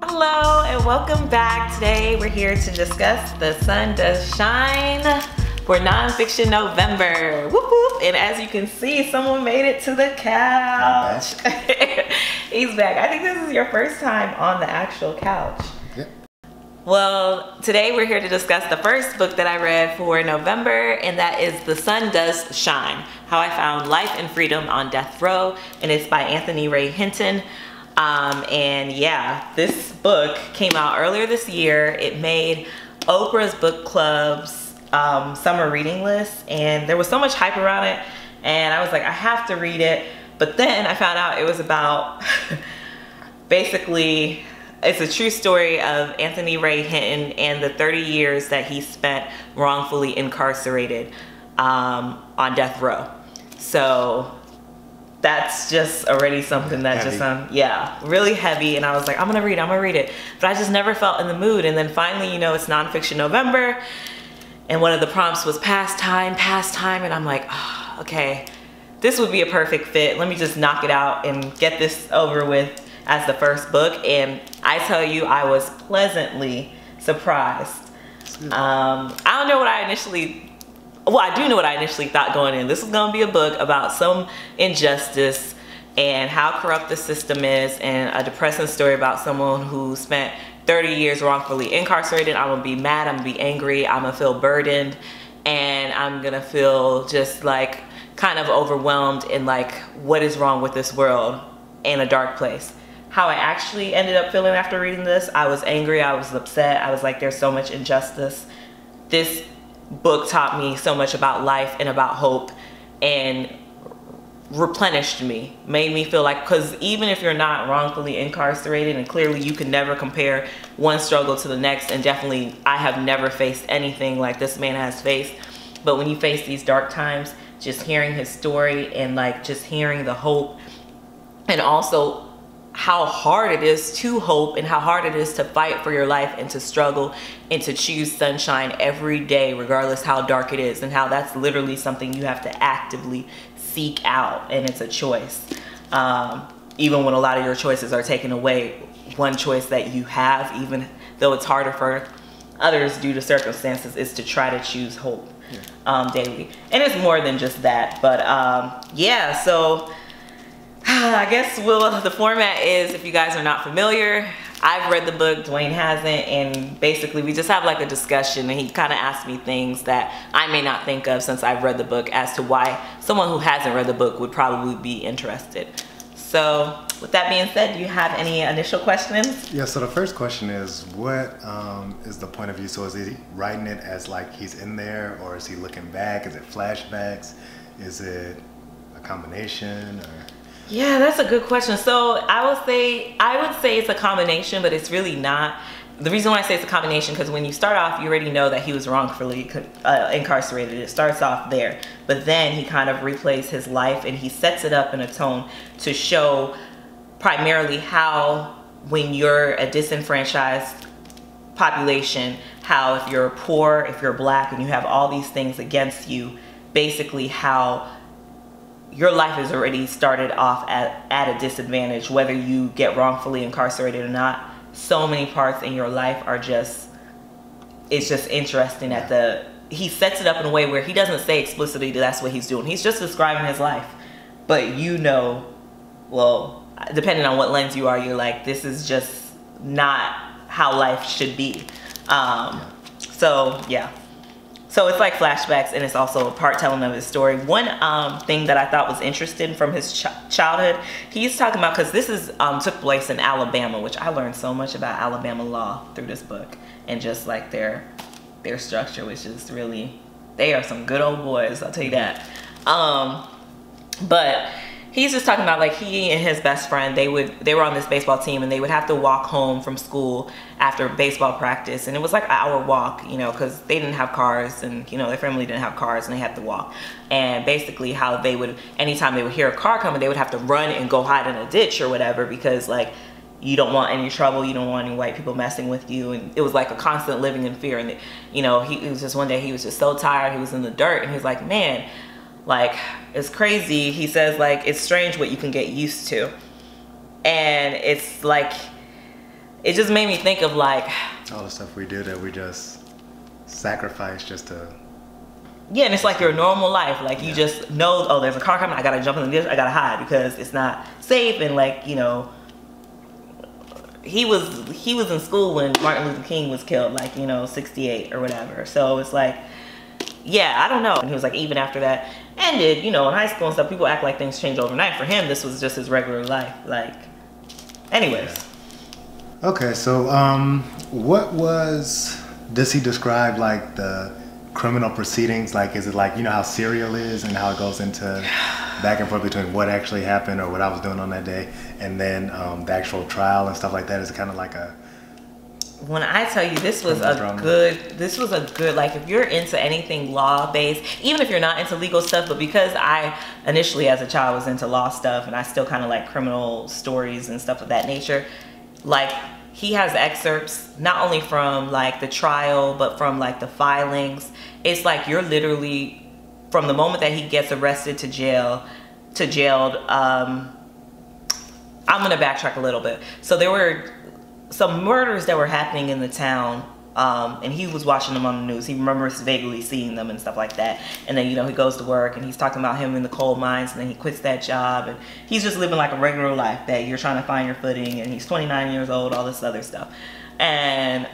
Hello and welcome back. Today we're here to discuss The Sun Does Shine for Nonfiction November. Whoop whoop. And as you can see, someone made it to the couch. He's back. I think this is your first time on the actual couch. Yep. Well, today we're here to discuss the first book that I read for November, and that is The Sun Does Shine, How I Found Life and Freedom on Death Row, and it's by Ray Hinton. And yeah, this book came out earlier this year. It made Oprah's book club's summer reading list, and there was so much hype around it, and I was like, I have to read it. But then I found out it was about basically, it's a true story of Ray Hinton and the 30 years that he spent wrongfully incarcerated on death row. So that's just already something that heavy. Just really heavy. And I was like, I'm gonna read it, but I just never felt in the mood. And then finally, you know, it's Nonfiction November, and one of the prompts was pastime, and I'm like, oh, okay, this would be a perfect fit. Let me just knock it out and get this over with as the first book. And I tell you, I was pleasantly surprised. I don't know what I initially, well, I do know what I initially thought going in. This was gonna be a book about some injustice and how corrupt the system is, and a depressing story about someone who spent 30 years wrongfully incarcerated. I'm gonna be mad, I'm gonna be angry, I'm gonna feel burdened, and I'm gonna feel just like kind of overwhelmed in like, what is wrong with this world, in a dark place. How I actually ended up feeling after reading this, I was angry, I was upset, I was like, there's so much injustice. This book taught me so much about life and about hope, and replenished me, made me feel like, because even if you're not wrongfully incarcerated, and clearly you can never compare one struggle to the next, and definitely I have never faced anything like this man has faced, but when you face these dark times, just hearing his story and like just hearing the hope, and also how hard it is to hope and how hard it is to fight for your life and to struggle and to choose sunshine every day, regardless how dark it is, and how that's literally something you have to actively seek out, and it's a choice. Even when a lot of your choices are taken away, one choice that you have, even though it's harder for others due to circumstances, is to try to choose hope daily. And it's more than just that, but yeah, so I guess the format is, if you guys are not familiar, I've read the book, Dwayne hasn't, and basically we just have like a discussion, and he kind of asked me things that I may not think of since I've read the book, as to why someone who hasn't read the book would probably be interested. So with that being said, do you have any initial questions? Yeah, so the first question is, what is the point of view? So is he writing it as like he's in there, or is he looking back? Is it flashbacks? Is it a combination? Or? Yeah, that's a good question. So I would say it's a combination, but it's really not. The reason why I say it's a combination, because when you start off, you already know that he was wrongfully incarcerated. It starts off there, but then he kind of replays his life, and he sets it up in a tone to show primarily how, when you're a disenfranchised population, how if you're poor, if you're black, and you have all these things against you, basically how your life is already started off at a disadvantage, whether you get wrongfully incarcerated or not. So many parts in your life are just, it's just interesting that he sets it up in a way where he doesn't say explicitly that that's what he's doing. He's just describing his life. But you know, well, depending on what lens you are, you're like, this is just not how life should be. So yeah. So it's like flashbacks, and it's also a part telling of his story. One thing that I thought was interesting from his childhood, he's talking about, because this is took place in Alabama, which I learned so much about Alabama law through this book, and just like their structure, which is really, they are some good old boys, I'll tell you that. But he's just talking about, like, he and his best friend, they were on this baseball team, and they would have to walk home from school after baseball practice, and it was like an hour walk, you know, because they didn't have cars, and you know, their family didn't have cars, and they had to walk. And basically how they would, anytime they would hear a car coming, they would have to run and go hide in a ditch or whatever, because like, you don't want any trouble, you don't want any white people messing with you, and it was like a constant living in fear. And you know, it was just one day he was just so tired, he was in the dirt, and he was like, man, like, it's crazy. He says, like, it's strange what you can get used to. And it's like, it just made me think of like all the stuff we do that we just sacrifice just to. Yeah, and it's like your normal life. Like you just know, oh, there's a car coming. I gotta jump in this. I gotta hide because it's not safe. And like, you know, he was in school when Martin Luther King was killed, like, you know, 68 or whatever. So it's like, yeah, I don't know. And he was like, even after that ended, you know, in high school and stuff, people act like things change overnight. For him, this was just his regular life. Like, anyways. Okay, so does he describe like the criminal proceedings? Like, is it like, you know how Serial is and how it goes into back and forth between what actually happened or what I was doing on that day and then the actual trial and stuff like that? Is it kind of like a... When I tell you, this was a good, like, if you're into anything law-based, even if you're not into legal stuff, but because I initially as a child was into law stuff and I still kind of like criminal stories and stuff of that nature, like, he has excerpts not only from like the trial, but from like the filings. It's like you're literally, from the moment that he gets arrested to jailed, I'm gonna backtrack a little bit. So there were some murders that were happening in the town, and he was watching them on the news. He remembers vaguely seeing them and stuff like that. And then, you know, he goes to work and he's talking about him in the coal mines, and then he quits that job and he's just living like a regular life that you're trying to find your footing, and he's 29 years old, all this other stuff. And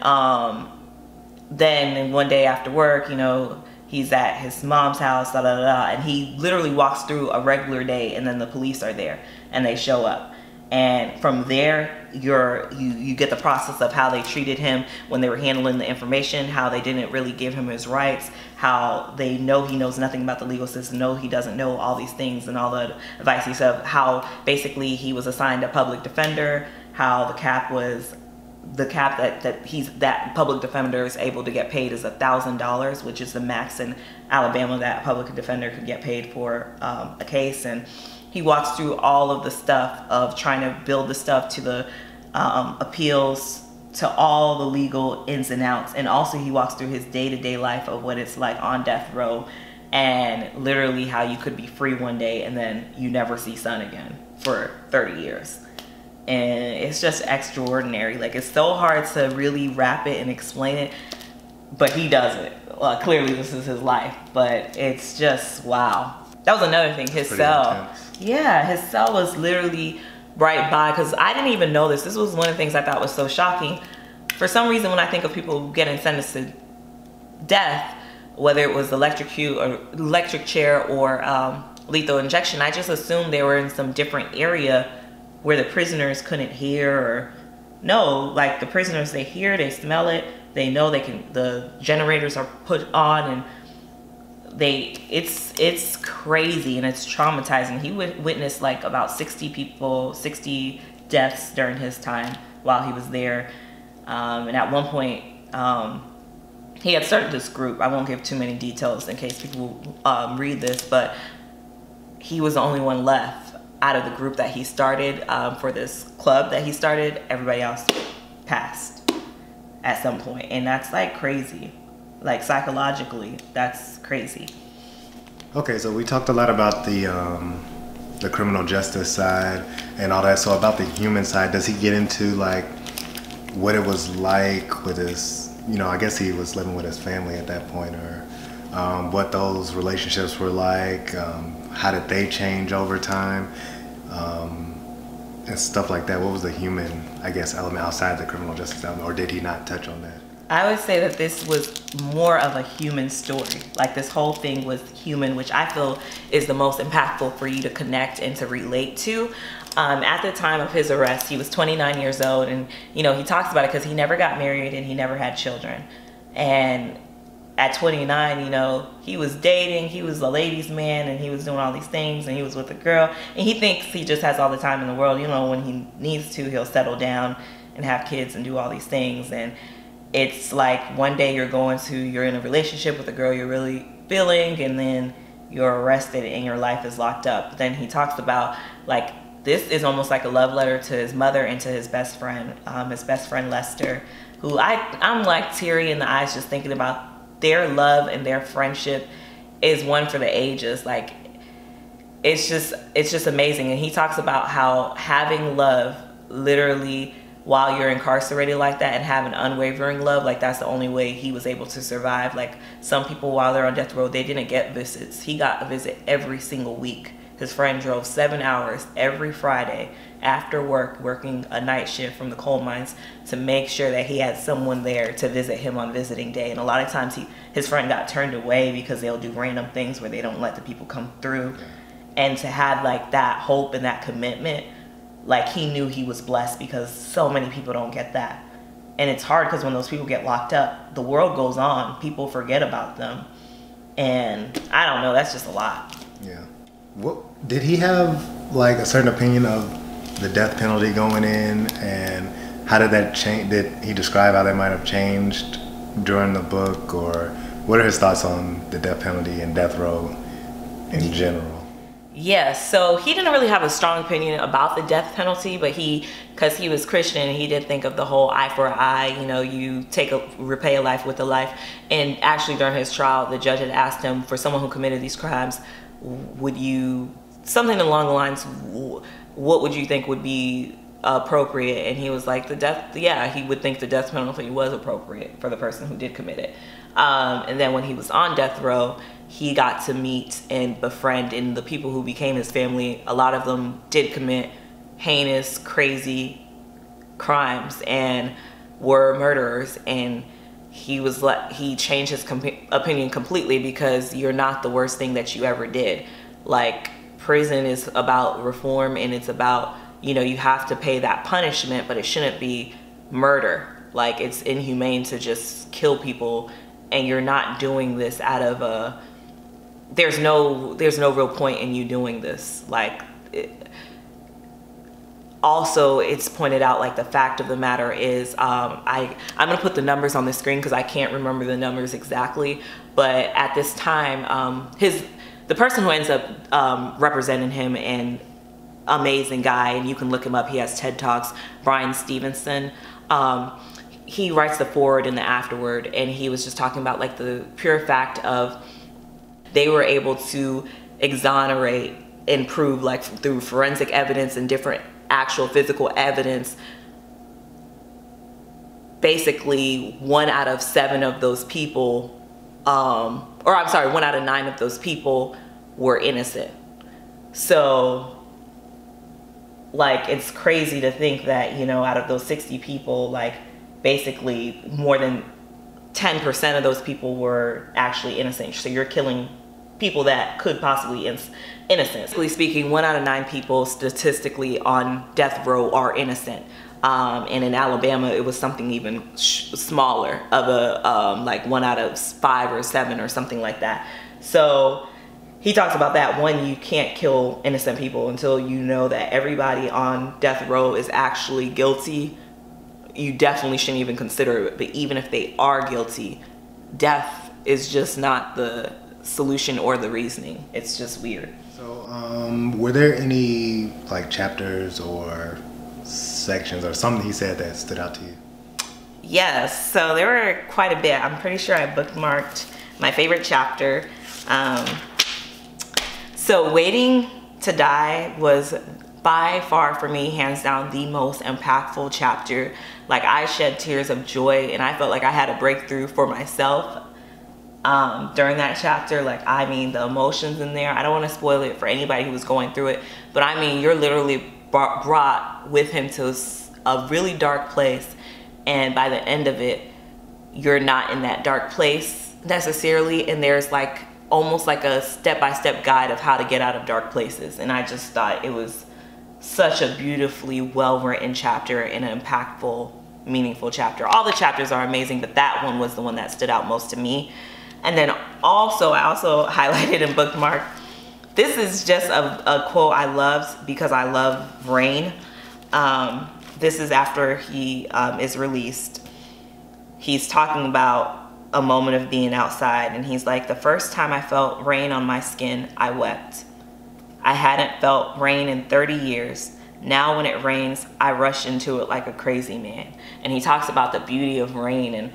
then one day after work, you know, he's at his mom's house, and he literally walks through a regular day, and then the police are there and they show up. And from there, you get the process of how they treated him when they were handling the information, how they didn't really give him his rights, how they know he knows nothing about the legal system, know he doesn't know all these things and all the advice he said, how basically he was assigned a public defender, how the cap that public defender is able to get paid is $1,000, which is the max in Alabama that public defender could get paid for a case. And he walks through all of the stuff of trying to build the stuff to the appeals, to all the legal ins and outs. And also he walks through his day-to-day life of what it's like on death row, and literally how you could be free one day and then you never see sun again for 30 years. And it's just extraordinary. Like, it's so hard to really wrap it and explain it, but he does it. Well, clearly this is his life, but it's just, wow. That was another thing, his cell. Intense. Yeah, his cell was literally right by, because I didn't even know this. This was one of the things I thought was so shocking. For some reason, when I think of people getting sentenced to death, whether it was electric chair or lethal injection, I just assumed they were in some different area where the prisoners couldn't hear, or no, like the prisoners, they hear, they smell it, they know they can, the generators are put on, and it's crazy and it's traumatizing. He witnessed like about 60 deaths during his time while he was there. And at one point, he had started this group. I won't give too many details in case people read this, but he was the only one left out of the group that he started for this club that he started. Everybody else passed at some point, and that's like crazy. Like, psychologically, that's crazy. Okay, so we talked a lot about the criminal justice side and all that. So about the human side, does he get into like what it was like with his, you know, I guess he was living with his family at that point, or what those relationships were like, how did they change over time, and stuff like that? What was the human, I guess, element outside the criminal justice element, or did he not touch on that? I would say that this was more of a human story. Like, this whole thing was human, which I feel is the most impactful for you to connect and to relate to. At the time of his arrest, he was 29 years old, and, you know, he talks about it because he never got married and he never had children. And at 29, you know, he was dating, he was a ladies' man, and he was doing all these things, and he was with a girl, and he thinks he just has all the time in the world. You know, when he needs to, he'll settle down and have kids and do all these things. And it's like one day you're in a relationship with a girl you're really feeling, and then you're arrested and your life is locked up. But then he talks about, like, this is almost like a love letter to his mother and to his best friend Lester, who I'm like teary in the eyes just thinking about their love and their friendship is one for the ages. Like, it's just amazing. And he talks about how having love literally while you're incarcerated like that and have an unwavering love, like that's the only way he was able to survive. Like some people while they're on death row, they didn't get visits. He got a visit every single week. His friend drove 7 hours every Friday after work, working a night shift from the coal mines, to make sure that he had someone there to visit him on visiting day. And a lot of times his friend got turned away because they'll do random things where they don't let the people come through. And to have like that hope and that commitment, like he knew he was blessed, because so many people don't get that. And it's hard because when those people get locked up, the world goes on, people forget about them. And I don't know, that's just a lot. Yeah. What did he have like a certain opinion of the death penalty going in, and how did that change? Did he describe how that might have changed during the book, or what are his thoughts on the death penalty and death row in general? Yeah, so he didn't really have a strong opinion about the death penalty, but because he was Christian, he did think of the whole eye for an eye, you know, you repay a life with a life. And actually during his trial, the judge had asked him, for someone who committed these crimes, would you, something along the lines, what would you think would be appropriate? And he was like, he would think the death penalty was appropriate for the person who did commit it. And then when he was on death row, he got to meet and befriend, and the people who became his family, a lot of them did commit heinous, crazy crimes and were murderers. And he changed his opinion completely, because you're not the worst thing that you ever did. Like, prison is about reform, and it's about, you know, you have to pay that punishment, but it shouldn't be murder. Like, it's inhumane to just kill people, and you're not doing this out of there's no real point in you doing this. Like, also, it's pointed out, like, the fact of the matter is, I'm gonna put the numbers on the screen because I can't remember the numbers exactly, but at this time, the person who ends up representing him, and amazing guy, and you can look him up, he has TED Talks, Bryan Stevenson, he writes the foreword and the afterword, and he was just talking about like the pure fact of they were able to exonerate and prove, like through forensic evidence and different actual physical evidence, basically 1 out of 7 of those people, or I'm sorry, 1 out of 9 of those people were innocent. So, like, it's crazy to think that, you know, out of those 60 people, like, basically more than 10% of those people were actually innocent. So you're killing people that could possibly innocent. Statistically speaking, 1 out of 9 people statistically on death row are innocent. And in Alabama, it was something even smaller of a, like 1 out of 5 or 7 or something like that. So he talks about that. One, you can't kill innocent people until you know that everybody on death row is actually guilty. You definitely shouldn't even consider it. But even if they are guilty, death is just not the solution or the reasoning. It's just weird. So, were there any like chapters or sections or something he said that stood out to you? Yes, so there were quite a bit. I'm pretty sure I bookmarked my favorite chapter. So Waiting to Die was by far for me, hands down, the most impactful chapter. Like, I shed tears of joy, and I felt like I had a breakthrough for myself during that chapter. Like, I mean, the emotions in there, I don't want to spoil it for anybody who was going through it, but I mean, you're literally brought with him to a really dark place, and by the end of it, you're not in that dark place necessarily, and there's like almost like a step-by-step guide of how to get out of dark places. And I just thought it was such a beautifully well-written chapter and an impactful, meaningful chapter. All the chapters are amazing, but that one was the one that stood out most to me. And then also, I also highlighted and bookmarked, this is just a quote I loved because I love Rain. This is after he is released. He's talking about a moment of being outside, and he's like, the first time I felt rain on my skin, I wept. I hadn't felt rain in 30 years. Now when it rains, I rush into it like a crazy man. And he talks about the beauty of rain, and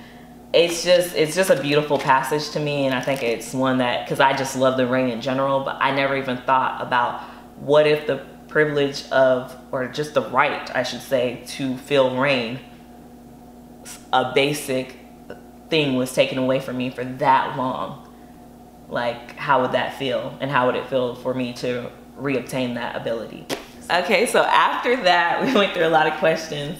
it's just a beautiful passage to me. And I think it's one that, because I just love the rain in general, but I never even thought about what if the privilege of, or just the right, I should say, to feel rain, a basic thing was taken away from me for that long. Like, how would that feel? And how would it feel for me to reobtain that ability? Okay, so after that, we went through a lot of questions.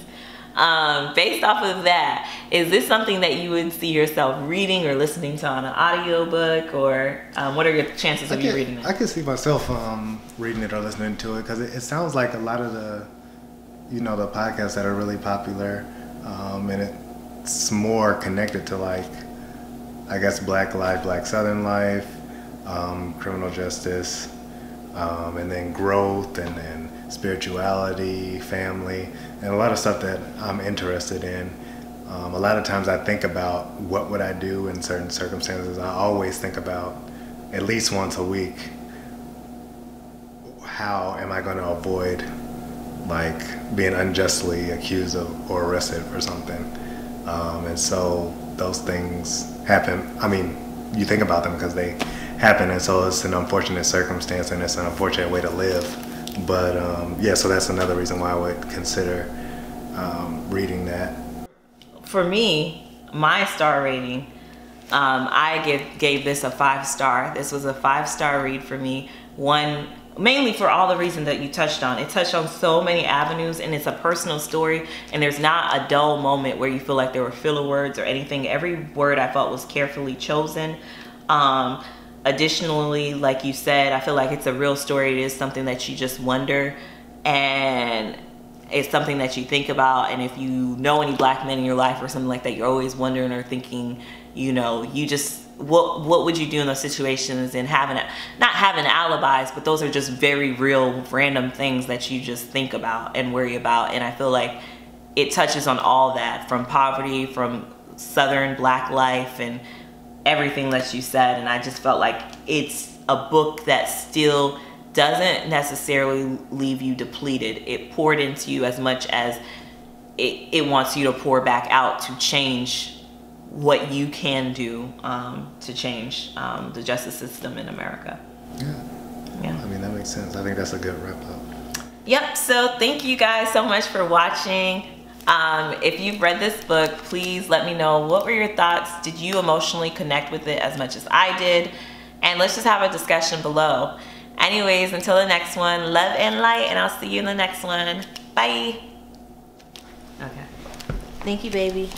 Based off of that, is this something that you would see yourself reading or listening to on an audiobook, or what are your chances of you reading it? I could see myself reading it or listening to it, because it sounds like a lot of the, the podcasts that are really popular, and it's more connected to, like, I guess, Black life, Black Southern life, criminal justice, and then growth, and then spirituality, family, and a lot of stuff that I'm interested in. A lot of times I think about what would I do in certain circumstances. I always think about, at least once a week, how am I going to avoid, like, being unjustly accused of or arrested for something. And so those things happen. I mean, you think about them because they happen, and so it's an unfortunate circumstance and it's an unfortunate way to live. But yeah, so that's another reason why I would consider reading that. For me, my star rating, I gave this a 5-star. This was a 5-star read for me. One, mainly for all the reasons that you touched on. It touched on so many avenues, and it's a personal story, and there's not a dull moment where you feel like there were filler words or anything. Every word I felt was carefully chosen. Additionally, like you said, I feel like it's a real story. It is something that you just wonder, and it's something that you think about. And if you know any Black men in your life or something like that, you're always wondering or thinking, you just, what would you do in those situations, and not having alibis, but those are just very real, random things that you just think about and worry about. And I feel like it touches on all that, from poverty, from Southern Black life, and everything that you said. And I just felt like it's a book that still doesn't necessarily leave you depleted. It poured into you as much as it wants you to pour back out to change what you can do to change the justice system in America. Yeah. I mean, that makes sense. I think that's a good wrap up. Yep. So thank you guys so much for watching. If you've read this book, please let me know, what were your thoughts? Did you emotionally connect with it as much as I did? And let's just have a discussion below. Anyways, until the next one, love and light, and I'll see you in the next one. Bye. Okay. Thank you, baby.